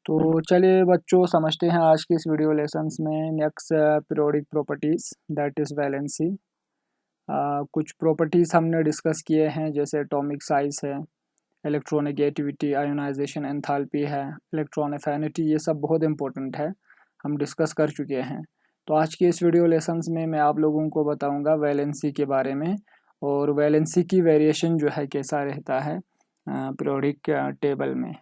तो चलिए बच्चों समझते हैं आज के इस वीडियो लेसन्स में next periodic properties that is valency. कुछ प्रॉपर्टीज़ हमने डिस्कस किए हैं जैसे एटॉमिक साइज है, इलेक्ट्रोनेगेटिविटी, आयोनाइजेशन एंथैल्पी है, इलेक्ट्रॉन एफिनिटी, ये सब बहुत इंपॉर्टेंट है, हम डिस्कस कर चुके हैं। तो आज के इस वीडियो लेसन्स में मैं आप लोगों को बताऊंगा वैलेंसी के बारे में और वैलेंसी की वेरिएशन जो है कैसा रहता है पीरियोडिक टेबल में।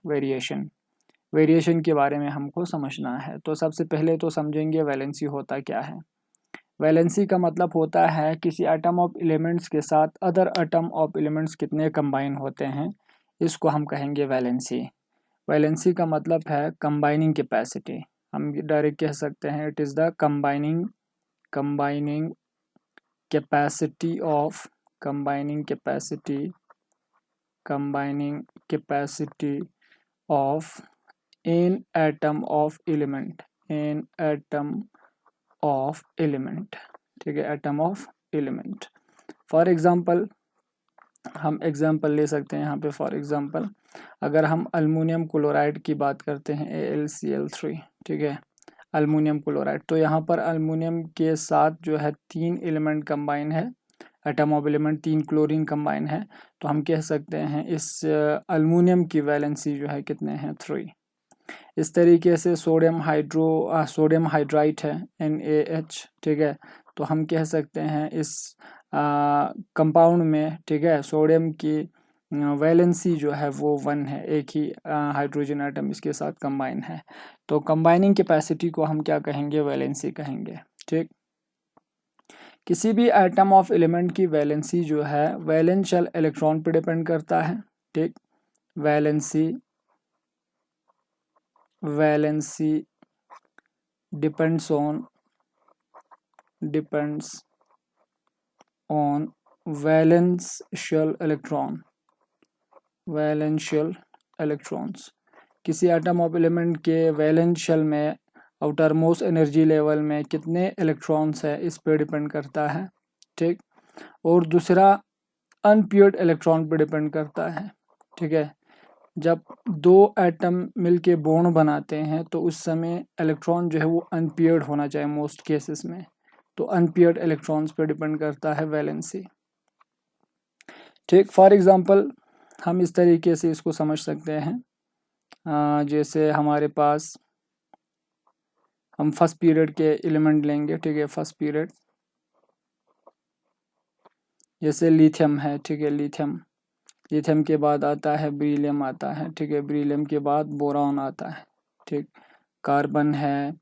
वेरिएशन के बारे में हमको समझना है। तो सबसे पहले तो समझेंगे वैलेंसी होता क्या है। वैलेंसी का मतलब होता है किसी एटम ऑफ एलिमेंट्स के साथ अदर एटम ऑफ एलिमेंट्स कितने कंबाइन होते हैं, इसको हम कहेंगे वैलेंसी। वैलेंसी का मतलब है कंबाइनिंग कैपेसिटी। हम डायरेक्ट कह सकते हैं it is the combining capacity of combining capacity of an atom of element ठीक है, atom of element. For example हम एग्जांपल ले सकते हैं यहाँ पे। फॉर एग्जांपल अगर हम अल्मीनियम क्लोराइड की बात करते हैं AlCl3, ठीक है, अल्मीनियम क्लोराइड, तो यहाँ पर अल्मीनियम के साथ जो है 3 एलिमेंट कंबाइन है, atom of element 3 chlorine combine है, तो हम कह सकते हैं इस अल्मीनियम की वैलेंसी जो है कितने हैं, 3। इस तरीके से सोडियम हाइड्राइड है NaH, ठीक है, तो हम कह सकते हैं इस कंपाउंड में, ठीक है, सोडियम की वैलेंसी जो है वो 1 है, एक ही हाइड्रोजन एटम इसके साथ कंबाइन है। तो कंबाइनिंग कैपेसिटी को हम क्या कहेंगे, वैलेंसी कहेंगे। ठीक, किसी भी एटम ऑफ एलिमेंट की वैलेंसी जो है वैलेंस शेल इलेक्ट्रॉन पर डिपेंड करता है। ठीक, valency depends on valence shell electrons। किसी एटम ऑफ एलिमेंट के वैलेंस शेल में आउटर मोस्ट एनर्जी लेवल में कितने इलेक्ट्रॉन्स है इस पे डिपेंड करता है। ठीक, और दूसरा अनपेयर्ड इलेक्ट्रॉन पे डिपेंड करता है। ठीक है, जब 2 एटम मिलके बॉन्ड बनाते हैं तो उस समय इलेक्ट्रॉन जो है वो अनपेयर्ड होना चाहिए मोस्ट केसेस में, तो अनपेयर्ड इलेक्ट्रॉन्स पे डिपेंड करता है वैलेंसी। ठीक, फॉर एग्जांपल हम इस तरीके से इसको समझ सकते हैं, जैसे हमारे पास हम फर्स्ट पीरियड के एलिमेंट लेंगे। ठीक है, फर्स्ट पीरियड जैसे लिथियम है, ठीक है, लिथियम के बाद आता है बेरिलियम आता है, ठीक है, बेरिलियम के बाद बोरॉन आता है। ठीक, कार्बन है,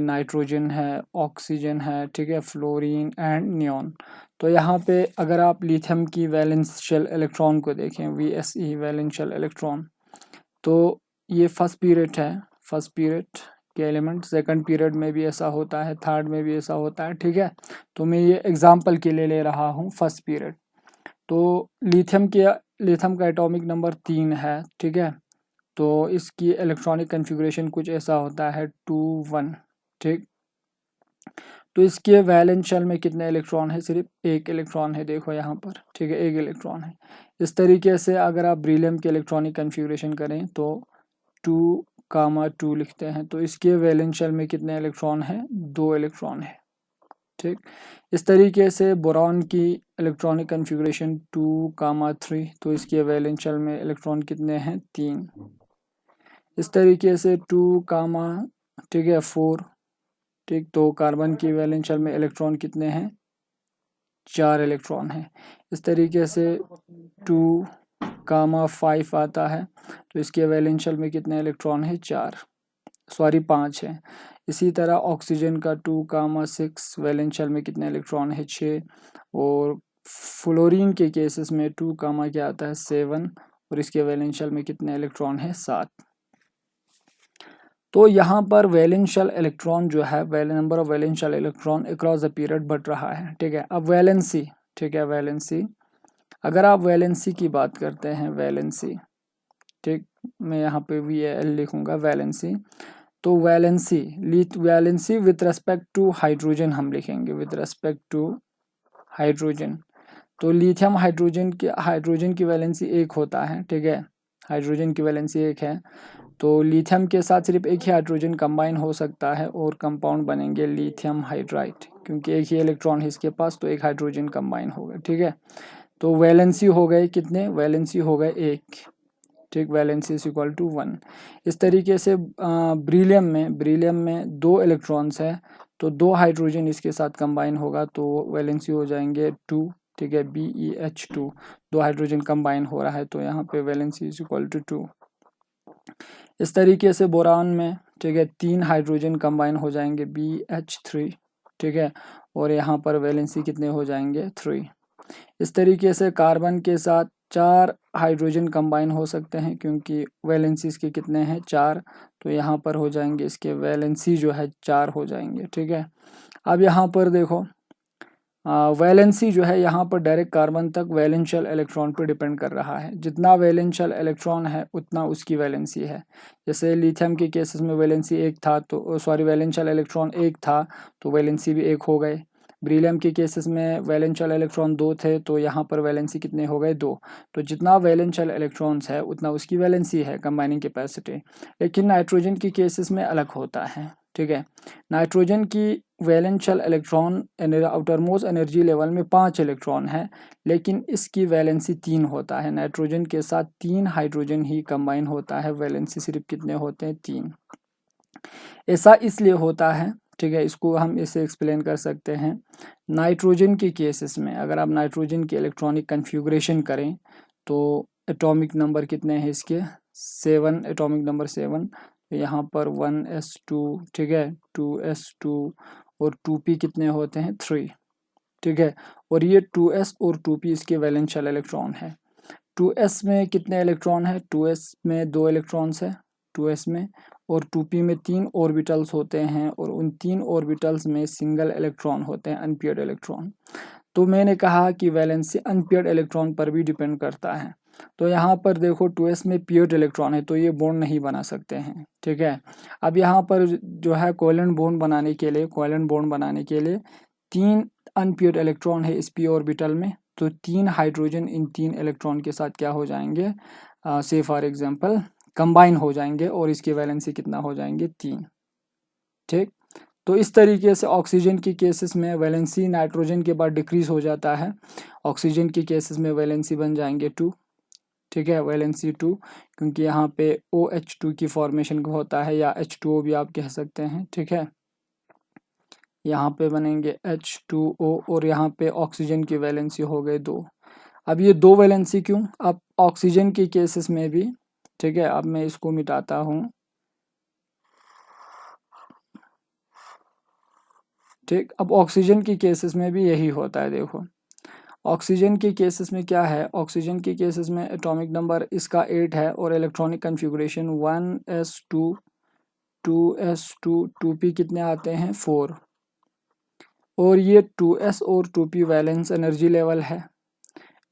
नाइट्रोजन है, ऑक्सीजन है, ठीक है, फ्लोरीन एंड नियॉन। तो यहाँ पे अगर आप लिथियम की वैलेंस शेल इलेक्ट्रॉन को देखें, VSE वैलेंस शेल इलेक्ट्रॉन, तो ये फर्स्ट पीरियड है, फर्स्ट पीरियड के एलिमेंट। सेकंड पीरियड में भी ऐसा होता है, थर्ड में भी ऐसा होता है। ठीक है, तो मैं ये एग्जाम्पल के लिए ले रहा हूँ फर्स्ट पीरियड। तो लिथियम का एटॉमिक नंबर 3 है। ठीक है, तो इसकी इलेक्ट्रॉनिक कन्फिगरेशन कुछ ऐसा होता है 2 1। ठीक, तो इसके वैलेंस शेल में कितने इलेक्ट्रॉन है, सिर्फ एक इलेक्ट्रॉन है, देखो यहाँ पर। ठीक है, एक इलेक्ट्रॉन है। इस तरीके से अगर आप बेरिलियम के इलेक्ट्रॉनिक कन्फिगरेशन करें तो 2 लिखते हैं, तो इसके वैलेंस शेल में कितने इलेक्ट्रॉन है, 2 इलेक्ट्रॉन है। ठीक, इस तरीके से बोरॉन की इलेक्ट्रॉनिक कन्फिगरेशन 2 3, तो इसके वैलेंस शेल में इलेक्ट्रॉन कितने हैं, 3। इस तरीके से 2 ठीक है 4। ठीक, तो कार्बन की वैलेंस शेल में इलेक्ट्रॉन कितने हैं, 4 इलेक्ट्रॉन है। इस तरीके से 2 5 आता है, तो इसके वैलेंस शेल में कितने इलेक्ट्रॉन है, 5 है। इसी तरह ऑक्सीजन का 2 6 वैलेंस शेल में कितने इलेक्ट्रॉन है, 6। और फ्लोरीन के केसेस में 2 क्या आता है, 7, और इसके वैलेंस शेल में कितने इलेक्ट्रॉन है, 7। तो यहाँ पर वैलेंस शेल इलेक्ट्रॉन जो है, number of valence shell electron across the period बढ़ रहा है। ठीक है, अब वैलेंसी, ठीक है, वैलेंसी, अगर आप वैलेंसी की बात करते हैं, वैलेंसी, ठीक, मैं यहाँ पे VAL लिखूंगा वैलेंसी। तो valency with respect to hydrogen हम लिखेंगे, विथ रेस्पेक्ट टू हाइड्रोजन। तो लिथियम हाइड्रोजन की वैलेंसी 1 होता है। ठीक है, हाइड्रोजन की वैलेंसी 1 है, तो लिथियम के साथ सिर्फ एक ही हाइड्रोजन कंबाइन हो सकता है और कंपाउंड बनेंगे लिथियम हाइड्राइड, क्योंकि एक ही इलेक्ट्रॉन है इसके पास, तो एक हाइड्रोजन कंबाइन होगा। ठीक है, तो वैलेंसी हो गए कितने, वैलेंसी हो गए 1। ठीक, वैलेंसी इज इक्वल टू 1। इस तरीके से ब्रीलियम में 2 इलेक्ट्रॉन्स है, तो 2 हाइड्रोजन इसके साथ कंबाइन होगा, तो वैलेंसी हो जाएंगे 2। ठीक है, BeH2, 2 हाइड्रोजन कंबाइन हो रहा है, तो यहाँ पे वैलेंसी इज इक्वल टू 2। इस तरीके से बोरान में, ठीक है, 3 हाइड्रोजन कंबाइन हो जाएंगे, BH3। ठीक है, और यहाँ पर वैलेंसी कितने हो जाएंगे, 3। इस तरीके से कार्बन के साथ 4 हाइड्रोजन कंबाइन हो सकते हैं, क्योंकि वैलेंसी इसके कितने हैं, 4, तो यहाँ पर हो जाएंगे इसके वैलेंसी जो है 4 हो जाएंगे। ठीक है, अब यहाँ पर देखो वैलेंसी जो है यहाँ पर डायरेक्ट कार्बन तक वैलेंशियल इलेक्ट्रॉन पर डिपेंड कर रहा है, जितना वैलेंशियल इलेक्ट्रॉन है उतना उसकी वैलेंसी है। जैसे लिथियम के केसेस में वैलेंसी 1 था, तो सॉरी वैलेंशियल इलेक्ट्रॉन 1 था, तो वैलेंसी भी 1 हो गए। ब्रीलियम के केसेस में वैलेंशियल इलेक्ट्रॉन 2 थे, तो यहाँ पर वैलेंसी कितने हो गए, 2। तो जितना वैलेंशियल इलेक्ट्रॉन्स है उतना उसकी वैलेंसी है, कंबाइनिंग कैपेसिटी। लेकिन नाइट्रोजन के केसेस में अलग होता है। ठीक है, नाइट्रोजन की valence electron outermost energy level में 5 इलेक्ट्रॉन है, लेकिन इसकी वैलेंसी 3 होता है। नाइट्रोजन के साथ 3 हाइड्रोजन ही कंबाइन होता है, वैलेंसी सिर्फ कितने होते हैं, 3। ऐसा इसलिए होता है, ठीक है, इसको हम इसे एक्सप्लेन कर सकते हैं। नाइट्रोजन के केसेस में अगर आप नाइट्रोजन की इलेक्ट्रॉनिक कन्फिग्रेशन करें, तो एटॉमिक नंबर कितने हैं इसके, 7, एटॉमिक नंबर 7। यहाँ पर 1s2, ठीक है, 2s2 और 2p कितने होते हैं, 3। ठीक है, और ये 2s और 2p इसके वैलेंशियल इलेक्ट्रॉन है। 2s में कितने इलेक्ट्रॉन है, 2s में 2 इलेक्ट्रॉन्स है 2s में, और 2p में 3 ऑर्बिटल्स होते हैं, और उन 3 ऑर्बिटल्स में सिंगल इलेक्ट्रॉन होते हैं, अनपेयर्ड इलेक्ट्रॉन। तो मैंने कहा कि वैलेंसी अनपेयर्ड इलेक्ट्रॉन पर भी डिपेंड करता है। तो यहाँ पर देखो 2s में पेयर्ड इलेक्ट्रॉन है, तो ये बॉन्ड नहीं बना सकते हैं। ठीक है, अब यहाँ पर जो है कोवेलेंट बॉन्ड बनाने के लिए 3 अनपेयर्ड इलेक्ट्रॉन है इस p ऑर्बिटल में, तो 3 हाइड्रोजन इन 3 इलेक्ट्रॉन के साथ क्या हो जाएंगे, से फॉर एग्जांपल कंबाइन हो जाएंगे, और इसकी वैलेंसी कितना हो जाएंगे, 3। ठीक, तो इस तरीके से ऑक्सीजन के केसेस में वैलेंसी नाइट्रोजन के बाद डिक्रीज हो जाता है। ऑक्सीजन के केसेस में वैलेंसी बन जाएंगे 2। ठीक है, वैलेंसी 2, क्योंकि यहाँ पे OH2 की फॉर्मेशन होता है, या H2O भी आप कह सकते हैं। ठीक है, यहाँ पे बनेंगे H2O, और यहाँ पे ऑक्सीजन की वैलेंसी हो गए 2। अब ये 2 वैलेंसी क्यों, अब ऑक्सीजन के केसेस में भी, ठीक है, अब मैं इसको मिटाता हूँ। ठीक, अब ऑक्सीजन के केसेस में भी यही होता है। देखो ऑक्सीजन के केसेस में क्या है, ऑक्सीजन के केसेस में एटॉमिक नंबर इसका 8 है, और electronic configuration 1s2 2s2 2p कितने आते हैं, 4। और ये 2s और 2p वैलेंस एनर्जी लेवल है।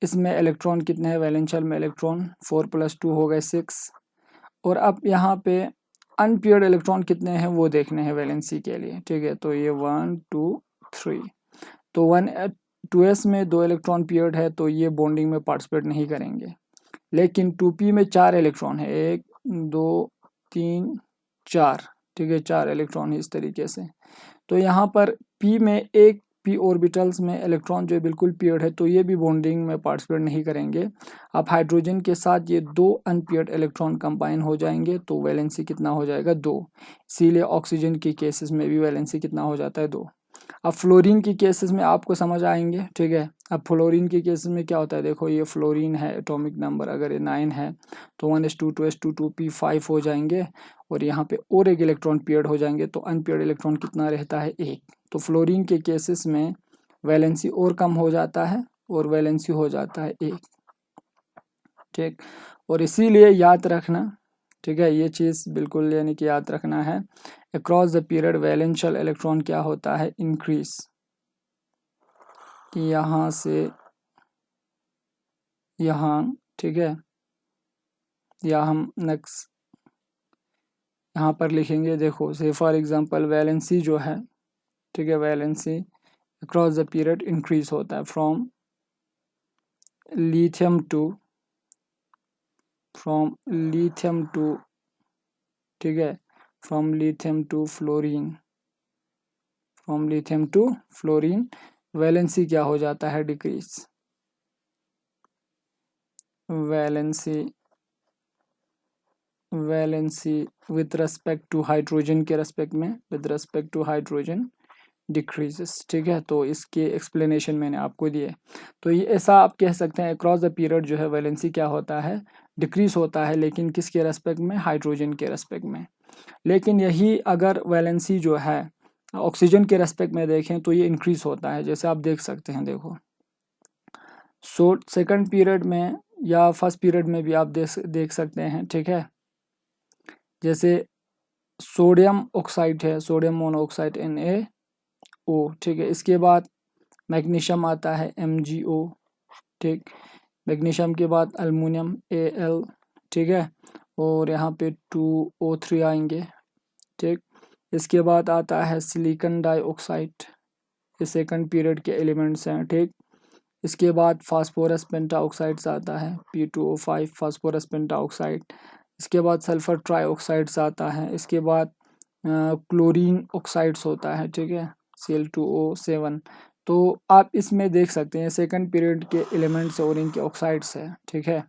इसमें इलेक्ट्रॉन कितने हैं, वैलेंशियल में इलेक्ट्रॉन 4 + 2 हो गए 6। और अब यहाँ पे अनपेयर्ड इलेक्ट्रॉन कितने हैं वो देखने हैं वैलेंसी के लिए। ठीक है, तो ये 1 2 3, तो 2s में 2 इलेक्ट्रॉन पेयर्ड है, तो ये बॉन्डिंग में पार्टिसिपेट नहीं करेंगे। लेकिन 2p में 4 इलेक्ट्रॉन है, 1 2 3 4। ठीक है, 4 इलेक्ट्रॉन है इस तरीके से। तो यहाँ पर p में एक p ऑर्बिटल्स में इलेक्ट्रॉन जो बिल्कुल पेयर्ड है, तो ये भी बॉन्डिंग में पार्टिसिपेट नहीं करेंगे। अब हाइड्रोजन के साथ ये 2 अनपेयर्ड इलेक्ट्रॉन कंबाइन हो जाएंगे, तो वैलेंसी कितना हो जाएगा, 2। इसीलिए ऑक्सीजन के केसेस में भी वैलेंसी कितना हो जाता है, 2। अब फ्लोरीन के केसेस में आपको समझ आएंगे। ठीक है, अब फ्लोरीन के केसेस में क्या होता है, देखो ये फ्लोरीन है, एटॉमिक नंबर अगर ये 9 है, तो 1s2 2s2 2p 5 हो जाएंगे, और यहाँ पे और एक इलेक्ट्रॉन पेयर्ड हो जाएंगे, तो अनपेयर्ड इलेक्ट्रॉन कितना रहता है, 1। तो फ्लोरीन के केसेस में वैलेंसी और कम हो जाता है, और वैलेंसी हो जाता है 1। ठीक, और इसीलिए याद रखना, ठीक है, ये चीज़ बिल्कुल यानी कि याद रखना है, अक्रॉस द पीरियड वैलेंशियल इलेक्ट्रॉन क्या होता है, इंक्रीज। यहाँ से यहाँ, ठीक है, या हम नेक्स्ट यहाँ पर लिखेंगे, देखो से फॉर एग्जांपल वैलेंसी जो है, ठीक है, valency across the period increase होता है from lithium to from lithium to, ठीक है, from lithium to fluorine, from lithium to fluorine, valency क्या हो जाता है, decrease, valency with respect to hydrogen के रेस्पेक्ट में, with respect to hydrogen decreases, ठीक है। तो इसके एक्सप्लेनेशन मैंने आपको दिए। तो ये ऐसा आप कह सकते हैं अक्रॉस द पीरियड जो है वैलेंसी क्या होता है, डिक्रीज होता है, लेकिन किसके रेस्पेक्ट में, हाइड्रोजन के रेस्पेक्ट में। लेकिन यही अगर वैलेंसी जो है ऑक्सीजन के रेस्पेक्ट में देखें तो ये इंक्रीज होता है, जैसे आप देख सकते हैं, देखो सेकंड पीरियड में या फर्स्ट पीरियड में भी आप देख सकते हैं, ठीक है। जैसे सोडियम ऑक्साइड है, सोडियम मोनोऑक्साइड NaO, ठीक है। इसके बाद मैग्नीशियम आता है MgO, ठीक। मैग्नीशियम के बाद अल्मुनियम Al, ठीक है, और यहाँ पे 2O3 आएंगे, ठीक। इसके बाद आता है सिलिकॉन डाइऑक्साइड, ये सेकंड पीरियड के एलिमेंट्स हैं, ठीक। इसके बाद फास्फोरस पेंटाऑक्साइड्स आता है P2O5 फास्फोरस पेंटाऑक्साइड। इसके बाद सल्फर ट्राईऑक्साइड्स आता है। इसके बाद क्लोरीन ऑक्साइड्स होता है, ठीक है, Cl2O7। तो आप इसमें देख सकते हैं सेकंड पीरियड के एलिमेंट्स और इनके ऑक्साइड्स है, ठीक है।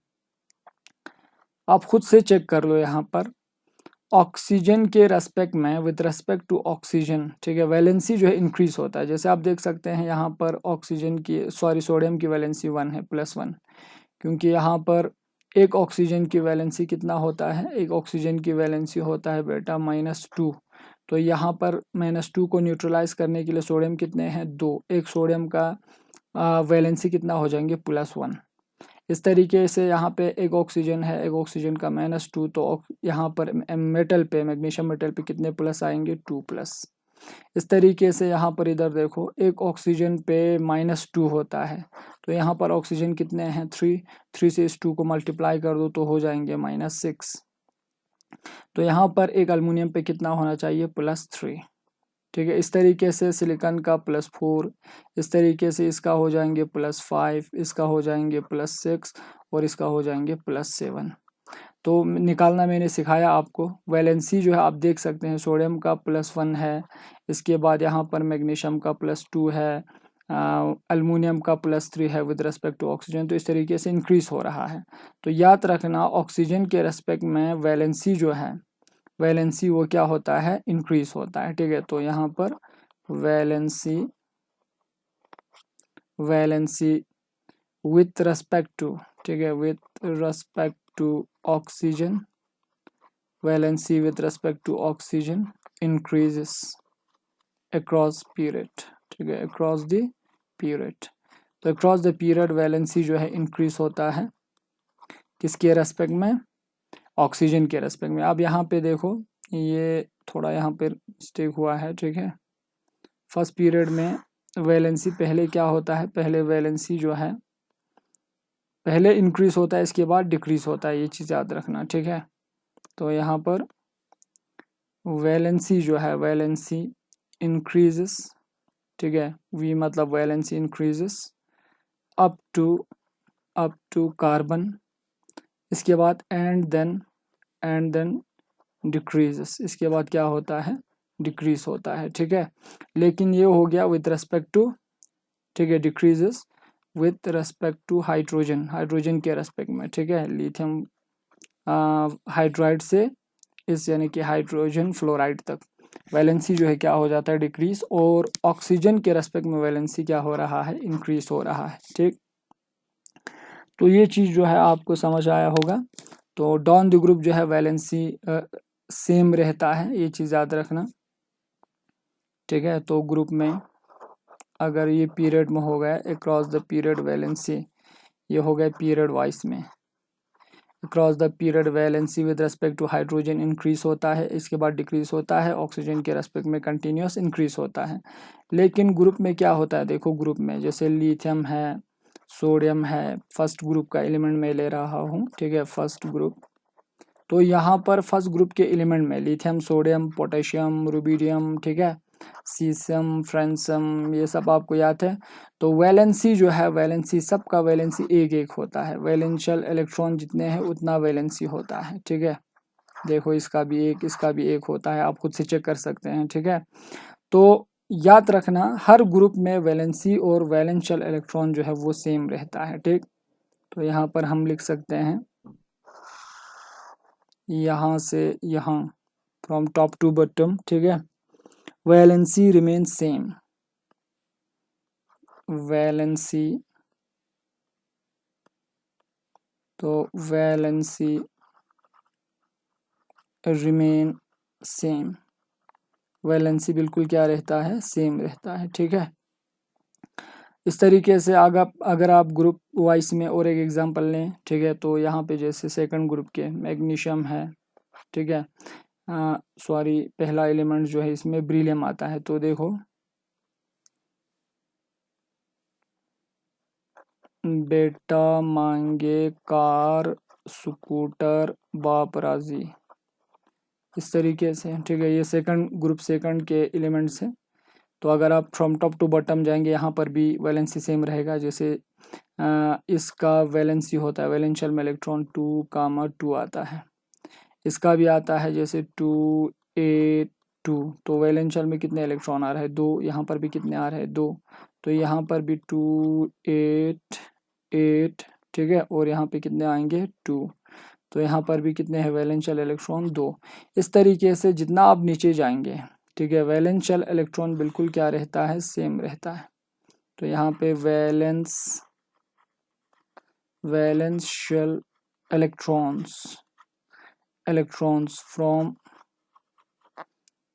आप खुद से चेक कर लो यहाँ पर ऑक्सीजन के रेस्पेक्ट में, विद रेस्पेक्ट टू ऑक्सीजन, ठीक है, वैलेंसी जो है इंक्रीज होता है। जैसे आप देख सकते हैं यहाँ पर ऑक्सीजन की सोडियम की वैलेंसी 1 है, +1, क्योंकि यहाँ पर एक ऑक्सीजन की वैलेंसी कितना होता है, एक ऑक्सीजन की वैलेंसी होता है बेटा -2। तो यहाँ पर -2 को न्यूट्रलाइज करने के लिए सोडियम कितने हैं, 2, एक सोडियम का वैलेंसी कितना हो जाएंगे, +1। इस तरीके से यहाँ पे एक ऑक्सीजन है, एक ऑक्सीजन का -2, तो यहाँ पर मेटल पे, मैग्नीशियम मेटल पे कितने प्लस आएंगे, 2+। इस तरीके से यहाँ पर इधर देखो एक ऑक्सीजन पे -2 होता है, तो यहाँ पर ऑक्सीजन कितने हैं, 3 से इस 2 को मल्टीप्लाई कर दो तो हो जाएंगे -6। तो यहाँ पर एक अल्मुनियम पे कितना होना चाहिए, +3, ठीक है। इस तरीके से सिलिकॉन का +4, इस तरीके से इसका हो जाएंगे +5, इसका हो जाएंगे +6 और इसका हो जाएंगे +7। तो निकालना मैंने सिखाया आपको। वैलेंसी जो है आप देख सकते हैं सोडियम का +1 है, इसके बाद यहाँ पर मैग्नीशियम का +2 है, अल्मुनियम का +3 है विद रिस्पेक्ट टू ऑक्सीजन। तो इस तरीके से इंक्रीज हो रहा है। तो याद रखना ऑक्सीजन के रेस्पेक्ट में वैलेंसी जो है, वैलेंसी वो क्या होता है, इंक्रीज होता है, ठीक है। तो यहाँ पर वैलेंसी विथ रेस्पेक्ट टू, ठीक है, with respect to oxygen, valency with respect to oxygen increases across period, ठीक है, अक्रॉस द पीरियड। तो अक्रॉस द पीरियड वैलेंसी जो है इंक्रीज होता है, किसके रेस्पेक्ट में, ऑक्सीजन के रेस्पेक्ट में। अब यहाँ पे देखो ये थोड़ा यहाँ पे मिस्टेक हुआ है, ठीक है। फर्स्ट पीरियड में वैलेंसी पहले क्या होता है, पहले वैलेंसी जो है पहले इंक्रीज होता है, इसके बाद डिक्रीज होता है, ये चीज़ याद रखना, ठीक है। तो यहाँ पर वैलेंसी जो है, वैलेंसी इंक्रीजेस, ठीक है, वी मतलब valency increases up to carbon, इसके बाद एंड देन डिक्रीजेस, इसके बाद क्या होता है, डिक्रीज होता है, ठीक है। लेकिन ये हो गया विद रेस्पेक्ट टू, ठीक है, decreases with respect to hydrogen, hydrogen के रेस्पेक्ट में, ठीक है। लिथियम हाइड्राइड से इस यानी कि हाइड्रोजन फ्लोराइड तक वैलेंसी जो है क्या हो जाता है, डिक्रीज, और ऑक्सीजन के रेस्पेक्ट में वैलेंसी क्या हो रहा है, इंक्रीज हो रहा है, ठीक। तो ये चीज़ जो है आपको समझ आया होगा। तो डाउन द ग्रुप जो है वैलेंसी सेम रहता है, ये चीज़ याद रखना, ठीक है। तो ग्रुप में अगर ये पीरियड में हो गया अक्रॉस द पीरियड वैलेंसी, ये हो गया पीरियड वाइज में, across the period valency with respect to hydrogen increase होता है, इसके बाद डिक्रीज होता है, ऑक्सीजन के रेस्पेक्ट में कंटिन्यूस इंक्रीज होता है। लेकिन ग्रुप में क्या होता है, देखो ग्रुप में जैसे लिथियम है, सोडियम है, फर्स्ट ग्रुप का एलिमेंट मैं ले रहा हूँ, ठीक है, फर्स्ट ग्रुप। तो यहाँ पर फर्स्ट ग्रुप के एलिमेंट में लिथियम, सोडियम, पोटेशियम, रुबिडियम, ठीक है, सीसम, फ्रेंसम, ये सब आपको याद है। तो वैलेंसी जो है, वैलेंसी सबका वैलेंसी एक एक होता है, वैलेंशियल इलेक्ट्रॉन जितने हैं उतना वैलेंसी होता है, ठीक है। देखो इसका भी एक, इसका भी एक होता है, आप खुद से चेक कर सकते हैं, ठीक है। तो याद रखना हर ग्रुप में वैलेंसी और वैलेंशियल इलेक्ट्रॉन जो है वो सेम रहता है, ठीक। तो यहाँ पर हम लिख सकते हैं, यहाँ से यहाँ, फ्रॉम टॉप टू बॉटम, ठीक है, वैलेंसी रिमेन सेम, वैलेंसी, तो वैलेंसी रिमेन सेम, वैलेंसी बिल्कुल क्या रहता है, सेम रहता है, ठीक है। इस तरीके से अगर आप ग्रुप वाइज में और एक एग्जांपल लें, ठीक है, तो यहाँ पे जैसे सेकंड ग्रुप के मैग्नीशियम है, ठीक है, सॉरी पहला एलिमेंट जो है इसमें ब्रिलियम आता है। तो देखो बेटा मांगे कार, स्कूटर, बाप राजी, इस तरीके से, ठीक है। ये सेकंड ग्रुप, सेकंड के एलिमेंट्स हैं। तो अगर आप फ्रॉम टॉप टू बॉटम जाएंगे यहाँ पर भी वैलेंसी सेम रहेगा। जैसे इसका वैलेंसी होता है, वैलेंशियल में इलेक्ट्रॉन 2, 2 आता है, इसका भी आता है जैसे 2, 8, 2। तो वैलेंशियल में कितने इलेक्ट्रॉन आ रहे हैं, 2, यहाँ पर भी कितने आ रहे हैं, 2। तो यहाँ पर भी 2, 8, 8, ठीक है, और यहाँ पे कितने आएंगे, 2। तो यहाँ पर भी कितने हैं वैलेंशियल इलेक्ट्रॉन, 2। इस तरीके से जितना आप नीचे जाएंगे, ठीक है, वैलेंशियल इलेक्ट्रॉन बिल्कुल क्या रहता है, सेम रहता है। तो यहाँ पे valence electrons from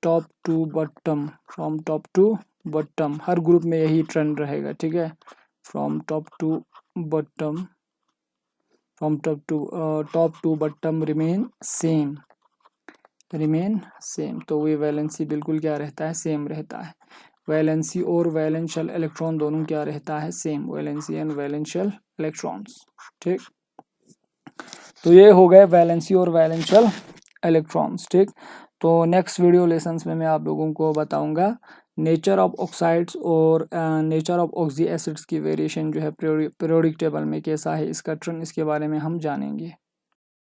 top to bottom, from top to bottom, हर ग्रुप में यही ट्रेंड रहेगा, ठीक है। From top to bottom, from top to bottom remain same, तो ये वैलेंसी बिल्कुल क्या रहता है, सेम रहता है। वैलेंसी और वैलेंशियल इलेक्ट्रॉन दोनों क्या रहता है, सेम, वैलेंसी एंड वैलेंशियल इलेक्ट्रॉन्स, ठीक। तो ये हो गए वैलेंसी और वैलेंशियल इलेक्ट्रॉन्स, ठीक। तो नेक्स्ट वीडियो लेसन्स में मैं आप लोगों को बताऊंगा नेचर ऑफ ऑक्साइड्स और नेचर ऑफ ऑक्सी एसिड्स की वेरिएशन जो है पीरियोडिक टेबल में कैसा है, इसका ट्रेंड, इसके बारे में हम जानेंगे।